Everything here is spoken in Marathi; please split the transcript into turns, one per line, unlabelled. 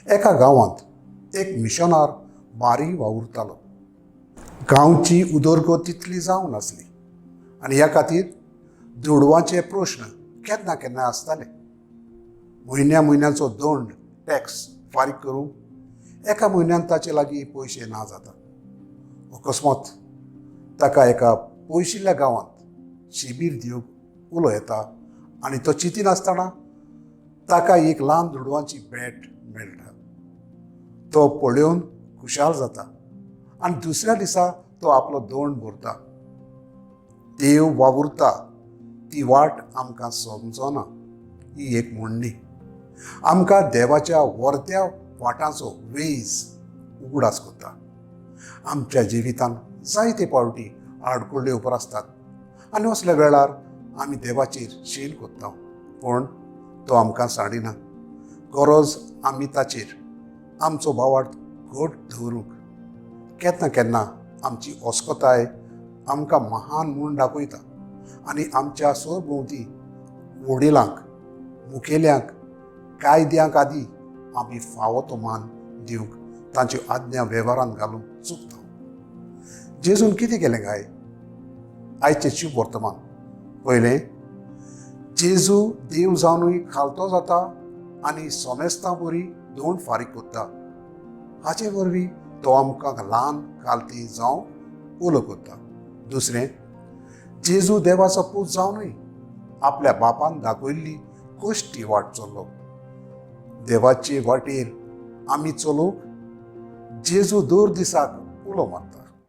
एका गांवांत एक मिशनार बारी वावुरतालो. गांवची उदरगत तितली जावं नासली आनी ह्या खातीर दुडवांचे प्रश्न केन्ना केन्ना आसताले. म्हयन्याचो दंड टॅक्स फारीक करूंक एका म्हयन्यान ताचे लागीं पयशे ना जाता. अकस्मात ताका एका पयशिल्ल्या गांवांत शिबीर दिवंक उलो येता आनी तो चिंतिनासतना ताका एक ल्हान दुडवांची भेट मेळटा. तो पळयोवन खुशाल जाता आनी दुसऱ्या दिसा तो आपलो दंड भरता. देव वावुरता ती वाट आमकां समजना ही एक म्हणणी. आमकां देवाच्या व्हरत्या वाटांचो वेज उगडास करता. आमच्या जिवितांत जायते पावटी आडखळ येवपार आसतात आनी असल्या वेळार आमी देवाचेर शील कोत्ता, पूण तो आमकां सांडिना. गरज आमी ताचेर आमचो बावार्थ घट दवरूंक. केन्ना केन्ना आमची अस्कोताय आमकां महान म्हूण दाखयता आनी आमच्या सरभोंवती वडिलांक, मुखेल्यांक, कायद्यांक आदी आमी फावो तो मान दिवंक तांच्यो आज्ञा वेव्हारांत घालूंक चुकता. जेजून कितें केलें काय? आयचें शुभ वर्तमान. पयलें, जेजू देव जावनूय खालतो जाता आनी सोमेस्तां बरी दंड फारीक करता. हाचे वरवीं तो आमकां ल्हान कालती जावंक उलो करता. दुसरें, जेजू देवाचो पूत जावनूय आपल्या बापान दाखयल्ली कश्टी वाट चल्लो. देवाचे वाटेर आमी चलूंक जेजू दर दिसाक उलो मारता.